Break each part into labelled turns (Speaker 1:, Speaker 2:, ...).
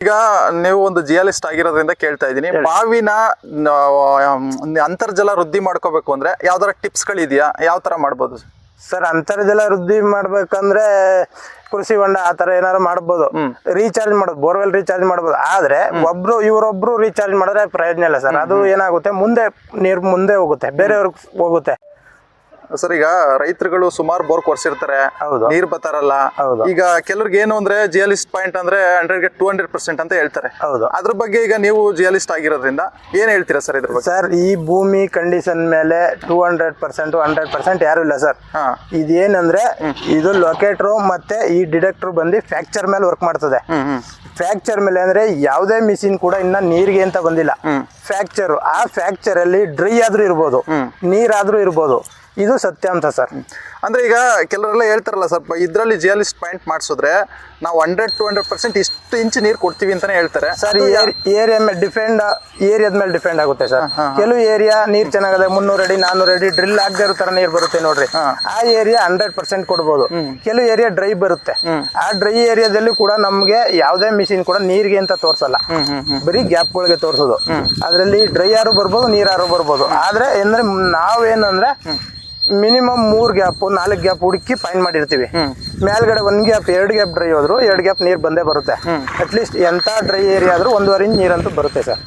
Speaker 1: ಈಗ ನೀವು ಒಂದು ಜಿಯಾಲಿಸ್ಟ್ ಆಗಿರೋದ್ರಿಂದ ಕೇಳ್ತಾ ಇದ್ದೀನಿ, ಬಾವಿನ ಅಂತರ್ಜಲ ವೃದ್ಧಿ ಮಾಡ್ಕೋಬೇಕು ಅಂದ್ರೆ ಯಾವ್ದಾರ ಟಿಪ್ಸ್ ಗಳಿದೆಯಾ? ಯಾವ ತರ ಮಾಡ್ಬೋದು
Speaker 2: ಸರ್? ಅಂತರ್ಜಲ ವೃದ್ಧಿ ಮಾಡ್ಬೇಕಂದ್ರೆ ಕೃಷಿ ಹೊಂಡ ಆತರ ಏನಾದ್ರು ಮಾಡ್ಬೋದು, ರೀಚಾರ್ಜ್ ಮಾಡೋದು, ಬೋರ್ವೆಲ್ ರೀಚಾರ್ಜ್ ಮಾಡ್ಬೋದು. ಆದ್ರೆ ಇವರೊಬ್ರು ರೀಚಾರ್ಜ್ ಮಾಡಿದ್ರೆ ಪ್ರಯೋಜನ ಇಲ್ಲ ಸರ್. ಅದು ಏನಾಗುತ್ತೆ, ನೀರು ಮುಂದೆ ಹೋಗುತ್ತೆ, ಬೇರೆಯವ್ರಿಗೆ ಹೋಗುತ್ತೆ
Speaker 1: ಸರ್. ಈಗ ರೈತರುಗಳು ಸುಮಾರು ಬೋರ್ ಕೊರ್ಸಿರ್ತಾರೆ, ನೀರ್ ಬರ್ತಾರಲ್ಲ. ಈಗ ಕೆಲವ್ರಿಗೆ ಏನು ಅಂದ್ರೆ ಜಿಯಾಲಿಸ್ಟ್ ಪಾಯಿಂಟ್ ಅಂದ್ರೆ 100ಗೆ 200% ಅಂತ ಹೇಳ್ತಾರೆ. ಅದ್ರ ಬಗ್ಗೆ ಈಗ ನೀವು ಜಿಯಾಲಿಸ್ಟ್ ಆಗಿರೋದ್ರಿಂದ ಏನ್ ಹೇಳ್ತೀರಾ ಸರ್ ಇದ್ರ ಬಗ್ಗೆ?
Speaker 2: ಸರ್, ಈ ಭೂಮಿ ಕಂಡೀಷನ್ ಮೇಲೆ 200% 100% ಯಾರು ಇಲ್ಲ ಸರ್. ಇದೇನಂದ್ರೆ ಇದು ಲೊಕೇಟ್ರು ಮತ್ತೆ ಈ ಡಿಟೆಕ್ಟರ್ ಬಂದು ಫ್ರಾಕ್ಚರ್ ಮೇಲೆ ವರ್ಕ್ ಮಾಡ್ತದೆ. ಫ್ರಾಕ್ಚರ್ ಮೇಲೆ ಅಂದ್ರೆ ಯಾವುದೇ ಮಿಷಿನ್ ಕೂಡ ಇನ್ನ ನೀರಿಗೆ ಅಂತ ಬಂದಿಲ್ಲ. ಫ್ರಾಕ್ಚರ್, ಆ ಫ್ರಾಕ್ಚರ್ ಅಲ್ಲಿ ಡ್ರೈ ಆದ್ರೂ ಇರ್ಬೋದು, ನೀರಾದ್ರೂ ಇರ್ಬೋದು. ಇದು ಸತ್ಯಾಂಶ ಸರ್.
Speaker 1: ಅಂದ್ರೆ ಈಗ ಕೆಲವರೆಲ್ಲ ಹೇಳ್ತಾರಲ್ಲ ಸ್ವಲ್ಪ ಇದ್ರಲ್ಲಿ ಜಿಯಾಲಿಸ್ಟ್ ಪಾಯಿಂಟ್ ಮಾಡಿಸಿದ್ರೆ ನಾವು 100-200% ಇಷ್ಟು ಇಂಚ್ ನೀರು ಕೊಡ್ತೀವಿ ಅಂತಾನೆ ಹೇಳ್ತಾರೆ
Speaker 2: ಸರ್. ಏರಿಯಾ ಮೇಲೆ ಡಿಪೆಂಡ್ ಆಗುತ್ತೆ ಸರ್. ಕೆಲವು ಏರಿಯಾ ನೀರ್ ಚೆನ್ನಾಗದೆ 300 ಅಡಿ 400 ಅಡಿ ಡ್ರಿಲ್ ಆಗದೆ ಇರೋ ತರ ನೀರು ಬರುತ್ತೆ ನೋಡ್ರಿ, ಆ ಏರಿಯಾ 100% ಕೊಡ್ಬೋದು. ಕೆಲವು ಏರಿಯಾ ಡ್ರೈ ಬರುತ್ತೆ. ಆ ಡ್ರೈ ಏರಿಯಾದಲ್ಲಿ ಕೂಡ ನಮ್ಗೆ ಯಾವ್ದೇ ಮಿಷಿನ್ ಕೂಡ ನೀರಿಗೆ ಅಂತ ತೋರ್ಸಲ್ಲ, ಬರೀ ಗ್ಯಾಪ್ ಗಳಿಗೆ ತೋರ್ಸೋದು. ಅದ್ರಲ್ಲಿ ಡ್ರೈ ಯಾರು ಬರ್ಬೋದು, ನೀರಾರು ಬರ್ಬೋದು. ಆದ್ರೆ ಅಂದ್ರೆ ನಾವೇನಂದ್ರೆ ಮಿನಿಮಮ್ 3 ಗ್ಯಾಪ್ 4 ಗ್ಯಾಪ್ ಹುಡುಕಿ ಪಾಯಿಂಟ್ ಮಾಡಿರ್ತೀವಿ. ಮೇಲ್ಗಡೆ 1 ಗ್ಯಾಪ್ 2 ಗ್ಯಾಪ್ ಡ್ರೈ ಹೋದ್ರು 2 ಗ್ಯಾಪ್ ನೀರು ಬಂದೇ ಬರುತ್ತೆ. ಅಟ್ಲೀಸ್ಟ್ ಎಂತ ಡ್ರೈ ಏರಿಯಾ ಆದ್ರೂ 1.5 ಇಂಚ್ ನೀರಂತೂ ಬರುತ್ತೆ ಸರ್.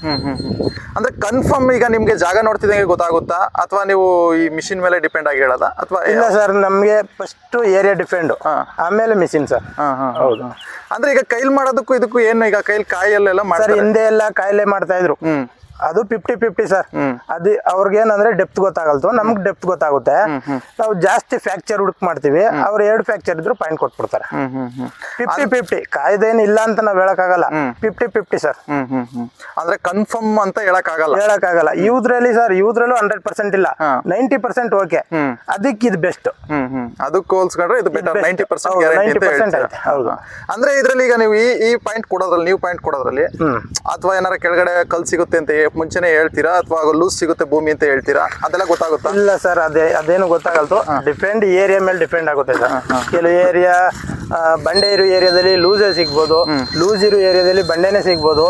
Speaker 1: ಅಂದ್ರೆ ಕನ್ಫರ್ಮ್ ಈಗ ನಿಮ್ಗೆ ಜಾಗ ನೋಡ್ತಿದ್ದಂಗೆ ಗೊತ್ತಾಗುತ್ತಾ, ಅಥವಾ ನೀವು ಈ ಮಿಷಿನ್ ಮೇಲೆ ಡಿಪೆಂಡ್ ಆಗಿ ಹೇಳೋದಾ? ಅಥವಾ
Speaker 2: ಇಲ್ಲ ಸರ್, ನಮ್ಗೆ ಫಸ್ಟ್ ಏರಿಯಾ ಡಿಪೆಂಡ್, ಆಮೇಲೆ ಮಿಷಿನ್ ಸರ್. ಹೌದು.
Speaker 1: ಅಂದ್ರೆ ಈಗ ಕೈಲಿ ಮಾಡೋದಕ್ಕೂ ಇದಕ್ಕೂ ಏನು, ಈಗ ಕೈಲಿ ಕಾಯಲ್ಲೆಲ್ಲ
Speaker 2: ಮಾಡ್ತಾರೆ, ಹಿಂದೆ ಎಲ್ಲ ಕಾಯಿಲೆ ಮಾಡ್ತಾ ಇದ್ರು. ಅದು 50-50 ಸರ್. ಅದು ಅವ್ರಿಗೇನಂದ್ರೆ ಡೆಪ್ತ್ ಗೊತ್ತಾಗಲ್ತು, ನಮ್ಗೆ ಡೆಪ್ತ್ ಗೊತ್ತಾಗುತ್ತೆ. ನಾವು ಜಾಸ್ತಿ ಫ್ರಾಕ್ಚರ್ ಹುಡುಕ್ ಮಾಡ್ತೀವಿ, ಅವ್ರು 2 ಫ್ರಾಕ್ಚರ್ ಇದ್ರು ಪಾಯಿಂಟ್ ಕೊಟ್ಬಿಡ್ತಾರೆ. 50-50 ಕಾಯ್ದೇನು ಇಲ್ಲ ಅಂತ ನಾವ್ ಹೇಳಕ್ಕಾಗಲ್ಲ. 50-50 ಸರ್.
Speaker 1: ಅಂದ್ರೆ ಕನ್ಫರ್ಮ್ ಅಂತ ಹೇಳಕ್ಕಾಗಲ್ಲ.
Speaker 2: ಇವ್ದ್ರಲ್ಲಿ ಸರ್, ಇವ್ದ್ರಲ್ಲೂ 100% ಇಲ್ಲ, 90% ಓಕೆ. ಅದಕ್ಕೆ ಇದು ಬೆಸ್ಟ್.
Speaker 1: ಅದಕ್ಕೆ ಹೋಲ್ಸ್ಕೊಂಡ್ರೆ ಇದು ಬೆಟರ್. 90%
Speaker 2: ಐತೆ. ಹೌದು.
Speaker 1: ಅಂದ್ರೆ ಇದ್ರಲ್ಲಿ ಈಗ ನೀವು ಈ ಪಾಯಿಂಟ್ ಕೊಡೋದ್ರಲ್ಲಿ, ನೀವು ಪಾಯಿಂಟ್ ಕೊಡೋದ್ರಲ್ಲಿ ಅಥವಾ ಏನಾರ ಕೆಳಗಡೆ ಕಲ್ ಸಿಗುತ್ತೆ ಅಂತ ಮುಂಚೆನೆ ಹೇಳ್ತೀರಾ, ಅಥವಾ ಲೂಸ್ ಸಿಗುತ್ತೆ ಭೂಮಿ ಅಂತ ಹೇಳ್ತೀರಾ? ಅದೆಲ್ಲ ಗೊತ್ತಾಗುತ್ತಾ?
Speaker 2: ಇಲ್ಲ ಸರ್, ಅದೇನು ಗೊತ್ತಾಗಲ್ತು. ಡಿಪೆಂಡ್ ಏರಿಯಾ ಮೇಲೆ ಡಿಪೆಂಡ್ ಆಗುತ್ತೆ ಸರ್. ಕೆಲವು ಏರಿಯಾ ಬಂಡೆ ಇರೋ ಏರಿಯಾದಲ್ಲಿ ಲೂಸೇ ಸಿಗ್ಬೋದು, ಲೂಸ್ ಇರೋ ಏರಿಯಾದಲ್ಲಿ ಬಂಡೆನೇ ಸಿಗ್ಬೋದು.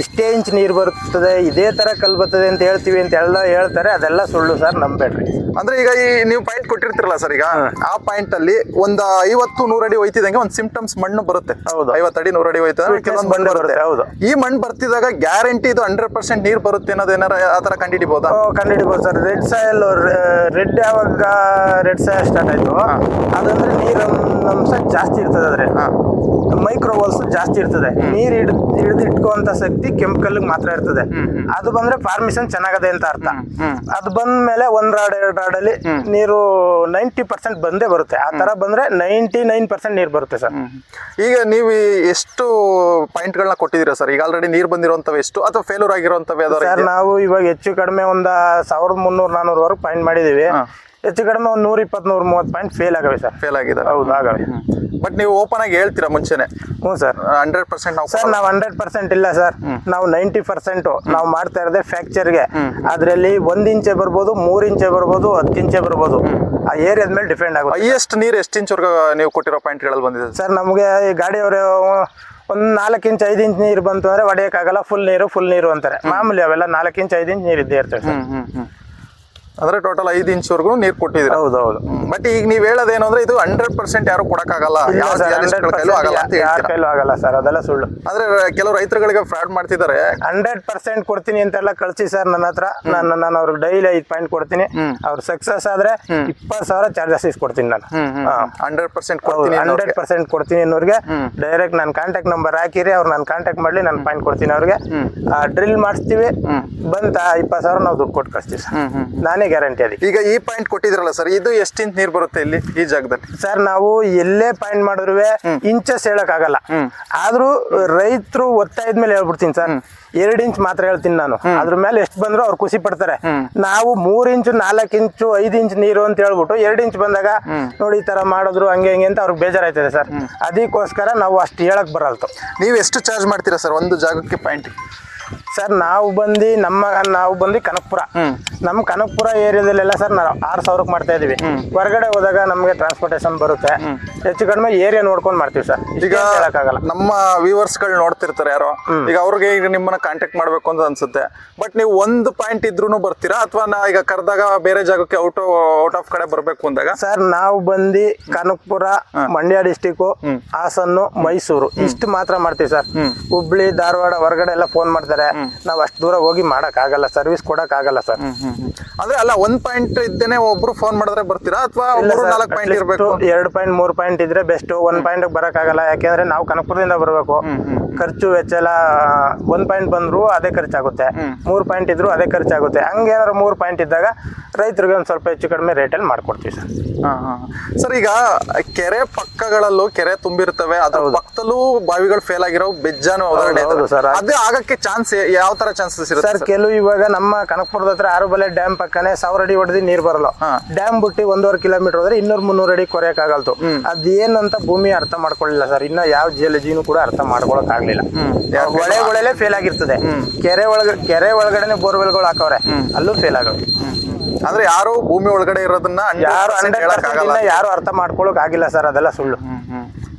Speaker 2: ಇಷ್ಟೇ ಇಂಚ್ ನೀರು ಬರ್ತದೆ, ಇದೇ ತರ ಕಲ್ ಬರ್ತದೆ ಅಂತ ಹೇಳ್ತೀವಿ ಅಂತ ಎಲ್ಲ ಹೇಳ್ತಾರೆ. ಅದೆಲ್ಲ ಸುಳ್ಳು ಸರ್, ನಂಬೇಡ್ರಿ.
Speaker 1: ಅಂದ್ರೆ ಈಗ ಈ ನೀವು ಪಾಯಿಂಟ್ ಕೊಟ್ಟಿರ್ತಿರಲ್ಲ ಸರ್, ಈಗ ಆ ಪಾಯಿಂಟ್ ಅಲ್ಲಿ ಒಂದು 50-100 ಅಡಿ ಹೋಯ್ತಿದಂಗೆ ಒಂದು ಸಿಂಪ್ಟಮ್ಸ್ ಮಣ್ಣು ಬರುತ್ತೆ.
Speaker 2: ಹೌದು.
Speaker 1: 50 ಅಡಿ 100 ಅಡಿ ಹೋಯ್ತಂದ್ರೆ ಕೆಲವೊಂದು ಮಣ್ಣು ಬರುತ್ತೆ.
Speaker 2: ಹೌದು.
Speaker 1: ಈ ಮಣ್ಣು ಬರ್ತಿದಾಗ ಗ್ಯಾರಂಟಿ ಇದು 100% ನೀರು ಬರುತ್ತೆ ಅನ್ನೋದು ಏನಾರ ಆ ತರ ಕಂಡಿಡಿಬಹುದಾ?
Speaker 2: ಕಂಡಿಡಿಬಹುದು ಸರ್. ರೆಡ್ ಸಾಯಲ್, ಯಾವಾಗ ರೆಡ್ ಸಾಯಲ್ ಸ್ಟಾರ್ಟ್ ಆಯ್ತು ಅದಂದ್ರೆ ನೀರು ಅಂಶ ಜಾಸ್ತಿ ಇರ್ತದೆ. ಆದ್ರೆ ಮೈಕ್ರೋವಲ್ಸ್ ಜಾಸ್ತಿ ಇರ್ತದೆ. ನೀರು ಹಿಡಿದು ಇಟ್ಕೋಂತ ಶಕ್ತಿ ಕೆಂಪು ಮಾತ್ರ ಇರ್ತದೆ. ಅದು ಬಂದ್ರೆ ಫಾರ್ಮೇಶನ್ ಚೆನ್ನಾಗದೆ ಅಂತ ಅರ್ಥ. ಅದು ಬಂದ್ಮೇಲೆ 1 ರಾಡ್ 2 ರಾಡಲ್ಲಿ ನೀರು 90% ಬಂದೇ ಬರುತ್ತೆ. ಆ ತರ ಬಂದ್ರೆ 99% ನೀರು ಬರುತ್ತೆ ಸರ್.
Speaker 1: ಈಗ ನೀವು ಎಷ್ಟು ಪಾಯಿಂಟ್ಗಳನ್ನ ಕೊಟ್ಟಿದ್ದೀರಾ ಸರ್? ಈಗ ಆಲ್ರೆಡಿ ನೀರು ಬಂದಿರುವಂತವೆ ಎಷ್ಟು, ಅಥವಾ ಫೇಲ್ಯೂರ್ ಆಗಿರುವಂತವೆ?
Speaker 2: ಸರ್, ನಾವು ಇವಾಗ ಹೆಚ್ಚು ಕಡಿಮೆ ಒಂದು 1300-400 ವರೆಗೂ ಪಾಯಿಂಟ್ ಮಾಡಿದೀವಿ. ಹೆಚ್ಚು ಕಡಿಮೆ ಒಂದು 120-130 ಪಾಯಿಂಟ್ ಫೇಲ್ ಆಗವೆ ಸರ್.
Speaker 1: ಫೇಲ್ ಆಗಿದೆ?
Speaker 2: ಹೌದು, ಆಗವೆ.
Speaker 1: ಬಟ್ ನೀವು ಓಪನ್ ಆಗಿ ಹೇಳ್ತೀರಾ ಮುಂಚೆನೆ?
Speaker 2: ಹ್ಞೂ ಸರ್.
Speaker 1: 100% ನಾವು
Speaker 2: ಸರ್, ನಾವು 100% ಇಲ್ಲ ಸರ್. ನಾವು 90% ನಾವು ಮಾಡ್ತಾ ಇರೋದೇ ಫ್ರಾಕ್ಚರ್ಗೆ. ಅದರಲ್ಲಿ 1 ಇಂಚೆ ಬರ್ಬೋದು, 3 ಇಂಚೆ ಬರ್ಬೋದು, 10 ಇಂಚೆ ಬರ್ಬೋದು. ಆ ಏರಿಯಾದ ಮೇಲೆ ಡಿಪೆಂಡ್ ಆಗುತ್ತೆ.
Speaker 1: ಹೈಯೆಸ್ಟ್ ನೀರು ಎಷ್ಟು ಇಂಚ್ವರೆಗೂ ನೀವು ಕೊಟ್ಟಿರೋ ಪಾಯಿಂಟ್ಗಳಲ್ಲಿ ಬಂದಿದೆ
Speaker 2: ಸರ್? ನಮಗೆ ಈ ಗಾಡಿಯವರು ಒಂದು 4 ಇಂಚ್ 5 ಇಂಚ್ ನೀರು ಬಂತು ಅಂದ್ರೆ ಹೊಡೆಯೋಕ್ಕಾಗಲ್ಲ, ಫುಲ್ ನೀರು ಅಂತಾರೆ. ಮಾಮೂಲಿ ಅವೆಲ್ಲ 4 ಇಂಚ್ 5 ಇಂಚ್ ನೀರು ಇದ್ದೇ ಇರ್ತದೆ ಸರ್.
Speaker 1: ಅಂದ್ರೆ ಟೋಟಲ್ 5 ಇಂಚ್ವರೆಗೂ ನೀರು ಕೊಟ್ಟಿದ್ದೀರಾ?
Speaker 2: ಹೌದು.
Speaker 1: ಬಟ್ ಈಗ ನೀವು ಹೇಳೋದೇನು ಅಂದ್ರೆ ಇದು 100% ಯಾರು ಕೊಡಕ್ಕಾಗಲ್ಲ,
Speaker 2: ಯಾರ ಕೈಲೂ ಆಗಲ್ಲ ಸರ್. ಅದೆಲ್ಲ ಸುಳ್ಳು.
Speaker 1: ಅಂದ್ರೆ ಕೆಲವು ರೈತರುಗಳಿಗೆ ಫ್ರಾಡ್ ಮಾಡ್ತಿದ್ದಾರೆ.
Speaker 2: 100% ಕೊಡ್ತೀನಿ ಅಂತೆಲ್ಲ ಕಳ್ಸಿ ಸರ್ ನನ್ನ ಹತ್ರ. ನಾನು ಅವ್ರಿಗೆ ಡೈಲಿ 5 ಪಾಯಿಂಟ್ ಕೊಡ್ತೀನಿ. ಅವ್ರು ಸಕ್ಸಸ್ ಆದ್ರೆ 20,000 ಚಾರ್ಜಸ್ ಇಸ್ಕೊಡ್ತೀನಿ ನಾನು.
Speaker 1: 100%
Speaker 2: ಕೊಡ್ತೀನಿ ಅನ್ನೋರಿಗೆ ಡೈರೆಕ್ಟ್ ನನ್ನ ಕಾಂಟ್ಯಾಕ್ಟ್ ನಂಬರ್ ಹಾಕಿರಿ, ಅವ್ರು ನಾನು ಕಾಂಟ್ಯಾಕ್ಟ್ ಮಾಡ್ಲಿ, ನಾನು ಪಾಯಿಂಟ್ ಕೊಡ್ತೀನಿ ಅವ್ರಿಗೆ. ಡ್ರಿಲ್ ಮಾಡಿಸ್ತೀವಿ, ಬಂತ 20,000 ನಾವು ದುಡ್ಡು ಕೊಟ್ಟು ಕಳಿಸ್ತೀವಿ ಸರ್. ನಾನೇ ಗ್ಯಾರಂಟಿ ಅದಕ್ಕೆ.
Speaker 1: ಈಗ ಈ ಪಾಯಿಂಟ್ ಕೊಟ್ಟಿದ್ರಲ್ಲ ಸರ್, ಇದು ಎಷ್ಟು ಇಂಚ್ ನೀರು ಬರುತ್ತೆ ಇಲ್ಲಿ ಈ ಜಾಗದಲ್ಲಿ?
Speaker 2: ಸರ್, ನಾವು ಎಲ್ಲೇ ಪಾಯಿಂಟ್ ಮಾಡಿದ್ರು ಇಂಚಸ್ ಹೇಳಕ್ ಆಗಲ್ಲ. ಆದ್ರೂ ರೈತರು ಒತ್ತಾಯದ ಮೇಲೆ ಹೇಳ್ಬಿಡ್ತೀನಿ ಸರ್. 2 ಇಂಚ್ ಮಾತ್ರ ಹೇಳ್ತೀನಿ ನಾನು. ಅದ್ರ ಮೇಲೆ ಎಷ್ಟು ಬಂದ್ರು ಅವ್ರು ಖುಷಿ ಪಡ್ತಾರೆ. ನಾವು 3 ಇಂಚು 4 ಇಂಚು 5 ಇಂಚ್ ನೀರು ಅಂತ ಹೇಳ್ಬಿಟ್ಟು 2 ಇಂಚ್ ಬಂದಾಗ ನೋಡಿ ಈ ತರ ಮಾಡಿದ್ರು ಹಂಗೆ ಅಂತ ಅವ್ರಿಗೆ ಬೇಜಾರಾಯ್ತದೆ ಸರ್. ಅದಕ್ಕೋಸ್ಕರ ನಾವು ಅಷ್ಟು ಹೇಳಕ್ ಬರಲ್ತು.
Speaker 1: ನೀವು ಎಷ್ಟು ಚಾರ್ಜ್ ಮಾಡ್ತೀರಾ ಸರ್ ಒಂದು ಜಾಗಕ್ಕೆ ಪಾಯಿಂಟ್?
Speaker 2: ಸರ್ ನಾವು ಬಂದು ಕನಕಪುರ. ನಮ್ಮ ಕನಕಪುರ ಏರಿಯಾದಲ್ಲೆಲ್ಲ ಸರ್ ನಾವು 6,000ಕ್ಕೆ ಮಾಡ್ತಾ ಇದೀವಿ. ಹೊರಗಡೆ ಹೋದಾಗ ನಮಗೆ ಟ್ರಾನ್ಸ್ಪೋರ್ಟೇಷನ್ ಬರುತ್ತೆ, ಹೆಚ್ಚು ಕಡಿಮೆ ಏರಿಯಾ ನೋಡ್ಕೊಂಡು ಮಾಡ್ತೀವಿ ಸರ್.
Speaker 1: ಈಗ
Speaker 2: ಹೇಳಕ್ಕಾಗಲ್ಲ.
Speaker 1: ನಮ್ಮ ವ್ಯೂವರ್ಸ್ ಗಳು ನೋಡ್ತಿರ್ತಾರೆ ಯಾರೋ, ಈಗ ಅವ್ರಿಗೆ ಈಗ ನಿಮ್ಮನ್ನ ಕಾಂಟ್ಯಾಕ್ಟ್ ಮಾಡ್ಬೇಕು ಅಂತ ಅನ್ಸುತ್ತೆ. ಬಟ್ ನೀವು ಒಂದು ಪಾಯಿಂಟ್ ಇದ್ರೂ ಬರ್ತೀರಾ, ಅಥವಾ ಈಗ ಕರೆದಾಗ ಬೇರೆ ಜಾಗಕ್ಕೆ ಔಟ್ ಆಫ್ ಕಡೆ ಬರ್ಬೇಕು ಅಂದಾಗ?
Speaker 2: ಸರ್ ನಾವು ಬಂದು ಕನಕಪುರ, ಮಂಡ್ಯ ಡಿಸ್ಟಿಕ್, ಹಾಸನ್ನು, ಮೈಸೂರು ಇಷ್ಟು ಮಾತ್ರ ಮಾಡ್ತೀವಿ ಸರ್. ಹುಬ್ಳಿ, ಧಾರವಾಡ ಹೊರಗಡೆ ಎಲ್ಲ ಫೋನ್ ಮಾಡ್ತಾರೆ, ನಾವ್ ಅಷ್ಟು ದೂರ ಹೋಗಿ ಮಾಡಕ್ ಆಗಲ್ಲ, ಸರ್ವಿಸ್ ಕೊಡಕ್ ಆಗಲ್ಲ ಸರ್.
Speaker 1: ಅಂದ್ರೆ ಅಲ್ಲ, 1 ಪಾಯಿಂಟ್ ಇದ್ದೇನೆ ಒಬ್ರು ಫೋನ್ ಮಾಡಿದ್ರೆ ಬರ್ತೀರಾ, ಅಥವಾ 3-4 ಪಾಯಿಂಟ್ ಇರ್ಬೇಕು?
Speaker 2: 2 ಪಾಯಿಂಟ್ 3 ಪಾಯಿಂಟ್ ಇದ್ರೆ ಬೆಸ್ಟ್. 1 ಪಾಯಿಂಟ್ ಬರಕ್ ಆಗಲ್ಲ, ಯಾಕೆಂದ್ರೆ ನಾವು ಕನಕಪುರದಿಂದ ಬರಬೇಕು. ಖರ್ಚು ವೆಚ್ಚ ಎಲ್ಲ 1 ಪಾಯಿಂಟ್ ಬಂದ್ರು ಅದೇ ಖರ್ಚಾಗುತ್ತೆ, 3 ಪಾಯಿಂಟ್ ಇದ್ರು ಅದೇ ಖರ್ಚಾಗುತ್ತೆ. ಹಂಗೇನಾದ್ರು 3 ಪಾಯಿಂಟ್ ಇದ್ದಾಗ ರೈತರಿಗೆ ಒಂದ್ ಸ್ವಲ್ಪ ಹೆಚ್ಚು ಕಡಿಮೆ ರೇಟಲ್ಲಿ ಮಾಡ್ಕೊಡ್ತೀವಿ ಸರ್.
Speaker 1: ಸರ್, ಈಗ ಕೆರೆ ಪಕ್ಕಗಳಲ್ಲೂ ಕೆರೆ ತುಂಬಿರ್ತವೆ, ಅದ್ರ ಪಕ್ಕದಲ್ಲೂ ಬಾವಿಗಳು ಫೇಲ್ ಆಗಿರೋ ಬೆಜ್ಜಾನು ಉದಾಹರಣೆ ಇದೆ. ಅದೇ ಆಗಕ್ಕೆ ಚಾನ್ಸ್ ಯಾವ ತರ ಚಾನ್ಸಸ್ ಇರುತ್ತೆ
Speaker 2: ಸರ್? ಕೆಲವು ಇವಾಗ ನಮ್ಮ ಕನಕಪುರದ ಹತ್ರ ಆರುಬಲೆ ಡ್ಯಾಮ್ ಪಕ್ಕನೆ 1000 ಅಡಿ ಹೊಡೆದಿ ನೀರ್ ಬರಲ್ಲ. ಡ್ಯಾಮ್ ಬಿಟ್ಟು 1.5 ಕಿಲೋಮೀಟರ್ ಹೋದ್ರೆ 200-300 ಅಡಿ ಕೊರೆಯಕ್ ಆಗಲ್ತು. ಅದೇನಂತ ಭೂಮಿ ಅರ್ಥ ಮಾಡ್ಕೊಳ್ಳಿಲ್ಲ ಸರ್. ಇನ್ನ ಯಾವ ಜಿಯಲಜಿನೂ ಕೂಡ ಅರ್ಥ ಮಾಡ್ಕೊಳಕ್ ಆಗ್ಲಿಲ್ಲ. ಹೊಳೆಗಳಲ್ಲೇ ಫೇಲ್ ಆಗಿರ್ತದೆ. ಕೆರೆ ಒಳಗಡೆ ಬೋರ್ವೆಲ್ಗಳು ಹಾಕವ್ರೆ, ಅಲ್ಲೂ ಫೇಲ್ ಆಗವೆ.
Speaker 1: ಅಂದ್ರೆ ಯಾರು ಭೂಮಿ ಒಳಗಡೆ ಇರೋದನ್ನ
Speaker 2: ಯಾರು ಅರ್ಥ ಮಾಡ್ಕೊಳಕ್ ಆಗಿಲ್ಲ ಸರ್. ಅದೆಲ್ಲ ಸುಳ್ಳು.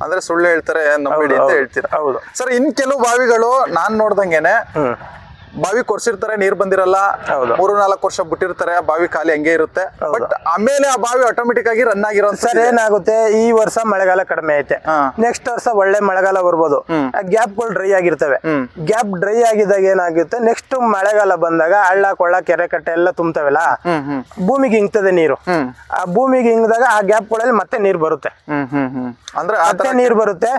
Speaker 1: ಅಂದ್ರೆ ಸುಳ್ಳು ಹೇಳ್ತಾರೆ, ನಂಬಿಡಿ ಅಂತ ಹೇಳ್ತೀರಾ?
Speaker 2: ಹೌದು
Speaker 1: ಸರ್. ಇನ್ ಕೆಲವು ಬಾವಿಗಳು ನಾನ್ ನೋಡ್ದಂಗೆನೆ ಬಾವಿ ಕೊರ್ಸಿರ್ತಾರೆ, ನೀರ್ ಬಂದಿರಲ್ಲ, 3-4 ವರ್ಷ ಬಿಟ್ಟಿರ್ತಾರೆ, ಆ ಬಾವಿ ಖಾಲಿ ಹಂಗೆ ಇರುತ್ತೆ. ಬಟ್ ಆಮೇಲೆ ಆ ಬಾವಿ ಆಟೋಮೆಟಿಕ್ ಆಗಿ ರನ್ ಆಗಿರೋ
Speaker 2: ಸರ್. ಏನಾಗುತ್ತೆ, ಈ ವರ್ಷ ಮಳೆಗಾಲ ಕಡಿಮೆ ಐತೆ, ನೆಕ್ಸ್ಟ್ ವರ್ಷ ಒಳ್ಳೆ ಮಳೆಗಾಲ ಬರ್ಬೋದು. ಗ್ಯಾಪ್ಗಳು ಡ್ರೈ ಆಗಿರ್ತವೆ. ಗ್ಯಾಪ್ ಡ್ರೈ ಆಗಿದಾಗ ಏನಾಗುತ್ತೆ, ನೆಕ್ಸ್ಟ್ ಮಳೆಗಾಲ ಬಂದಾಗ ಹಳ್ಳ ಕೊಳ್ಳ ಕೆರೆ ಕಟ್ಟೆ ಎಲ್ಲ ತುಂಬ್ತವೆಲ್ಲ, ಭೂಮಿಗೆ ಹಿಂಗ್ತದೆ ನೀರು. ಆ ಭೂಮಿಗೆ ಹಿಂಗದಾಗ ಆ ಗ್ಯಾಪ್ಗಳಲ್ಲಿ ಮತ್ತೆ ನೀರ್ ಬರುತ್ತೆ.
Speaker 1: ಅಂದ್ರೆ
Speaker 2: ಮತ್ತೆ ನೀರ್ ಬರುತ್ತೆ.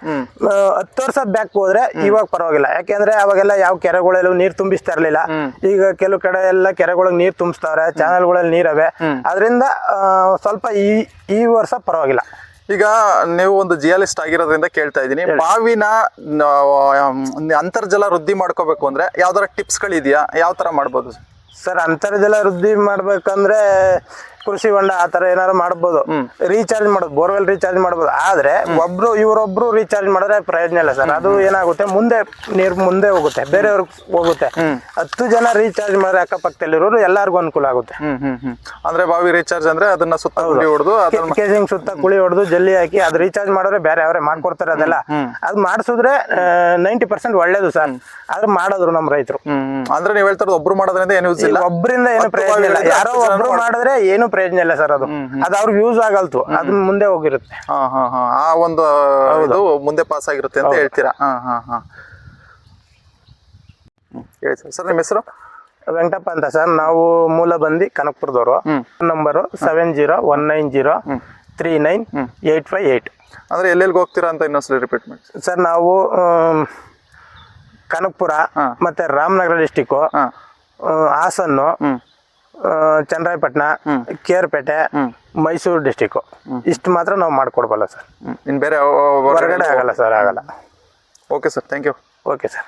Speaker 2: 10 ವರ್ಷ ಬ್ಯಾಕ್ ಹೋದ್ರೆ ಇವಾಗ ಪರವಾಗಿಲ್ಲ, ಯಾಕೆಂದ್ರೆ ಅವಾಗೆಲ್ಲ ಯಾವ ಕೆರೆಗಳಲ್ಲೂ ನೀರ್ ತುಂಬಿಸ್ತಾ ಇರ್ಲಿಲ್ಲ. ಈಗ ಕೆಲವು ಕಡೆ ಎಲ್ಲ ಕೆರೆಗಳಿಗೆ ನೀರ್ ತುಂಬಿಸ್ತಾವ್ರೆ, ಚಾನಲ್ಗಳಲ್ಲಿ ನೀರವೆ. ಅದರಿಂದ ಸ್ವಲ್ಪ ಈ ವರ್ಷ ಪರವಾಗಿಲ್ಲ.
Speaker 1: ಈಗ ನೀವು ಒಂದು ಜಿಯಾಲಿಸ್ಟ್ ಆಗಿರೋದ್ರಿಂದ ಕೇಳ್ತಾ ಇದ್ದೀನಿ, ಬಾವಿನ ಅಂತರ್ಜಲ ವೃದ್ಧಿ ಮಾಡ್ಕೋಬೇಕು ಅಂದ್ರೆ ಯಾವ್ದಾರ ಟಿಪ್ಸ್ ಗಳಿದೆಯಾ? ಯಾವ ತರ ಮಾಡ್ಬೋದು
Speaker 2: ಸರ್? ಅಂತರ್ಜಲ ವೃದ್ಧಿ ಮಾಡ್ಬೇಕಂದ್ರೆ ಕೃಷಿ ಹೊಂಡ ಆ ತರ ಏನಾದ್ರು ಮಾಡ್ಬೋದು. ರೀಚಾರ್ಜ್ ಮಾಡೋದು, ಬೋರ್ವೆಲ್ ರೀಚಾರ್ಜ್ ಮಾಡ್ಬೋದು. ಆದ್ರೆ ಇವರೊಬ್ರು ರೀಚಾರ್ಜ್ ಮಾಡಿದ್ರೆ ಪ್ರಯೋಜನ ಇಲ್ಲ ಸರ್. ಅದು ಏನಾಗುತ್ತೆ, ನೀರು ಮುಂದೆ ಹೋಗುತ್ತೆ, ಬೇರೆಯವ್ರಿಗೆ ಹೋಗುತ್ತೆ. 10 ಜನ ರೀಚಾರ್ಜ್ ಮಾಡಿದ್ರೆ ಅಕ್ಕಪಕ್ಕದಲ್ಲಿರೋರು ಎಲ್ಲರಿಗೂ ಅನುಕೂಲ ಆಗುತ್ತೆ.
Speaker 1: ಅಂದ್ರೆ ಬಾವಿ ರೀಚಾರ್ಜ್ ಅಂದ್ರೆ ಅದನ್ನ ಸುತ್ತ ಕುಳಿ ಹೊಡೆದು,
Speaker 2: ಕೇಸಿಂಗ್ ಸುತ್ತ ಕುಳಿ ಹೊಡೆದು ಜಲ್ಲಿ ಹಾಕಿ ಅದು ರೀಚಾರ್ಜ್ ಮಾಡಿದ್ರೆ ಬೇರೆ ಅವರೇ ಮಾಡ್ಕೊಡ್ತಾರೆ. ಅದೆಲ್ಲ ಅದು ಮಾಡಿಸಿದ್ರೆ 90% ಒಳ್ಳೇದು ಸರ್. ಆದ್ರೆ ಮಾಡೋದ್ರು ನಮ್ಮ ರೈತರು.
Speaker 1: ಅಂದ್ರೆ ನೀವ್ ಹೇಳ್ತಾರ ಒಬ್ರು ಮಾಡೋದ್ರಿಂದ ಏನು ಯೂಸ್ ಇಲ್ಲ,
Speaker 2: ಒಬ್ಬರಿಂದ ಏನು ಪ್ರಯೋಜನ ಇಲ್ಲ. ಯಾರೋ ಒಬ್ರು ಮಾಡಿದ್ರೆ ಏನು ಪ್ರಯೋಜನ ಇಲ್ಲ ಸರ್. ಅದು ಅವ್ರಿಗೆ ಯೂಸ್ ಆಗಲ್ತು, ಅದು ಮುಂದೆ ಹೋಗಿರುತ್ತೆ.
Speaker 1: ಆ ಒಂದು ಇದು ಮುಂದೆ ಪಾಸ್ ಆಗಿರುತ್ತೆ ಅಂತ ಹೇಳ್ತೀರಾ? ಹೇಳಿ ಸರ್. ನಿಮ್ಮ ಹೆಸರು?
Speaker 2: ವೆಂಕಟಪ್ಪ ಅಂತ ಸರ್. ನಾವು ಮೂಲ ಬಂದು ಕನಕಪುರದವರು. ನಂಬರು 7019039858.
Speaker 1: ಅಂದ್ರೆ ಎಲ್ಲೆಲ್ಗೆ ಹೋಗ್ತೀರಾ ಅಂತ ಇನ್ನೊಂದ್ಸಲ ರಿಪೀಟ್ ಮಾಡಿ
Speaker 2: ಸರ್. ನಾವು ಕನಕಪುರ ಮತ್ತೆ ರಾಮನಗರ ಡಿಸ್ಟಿಕ್, ಹಾಸನ್ನು, ಚನ್ನರಾಯಪಟ್ಟಣ, ಕೇರ್ಪೇಟೆ, ಮೈಸೂರು ಡಿಸ್ಟಿಕ್ ಇಷ್ಟು ಮಾತ್ರ ನಾವು ಮಾಡ್ಕೊಡ್ಬಲ್ಲ ಸರ್.
Speaker 1: ಇನ್ ಬೇರೆ
Speaker 2: ಹೊರಗಡೆ ಆಗಲ್ಲ ಸರ್, ಆಗಲ್ಲ.
Speaker 1: Okay sir, thank you.
Speaker 2: Okay sir.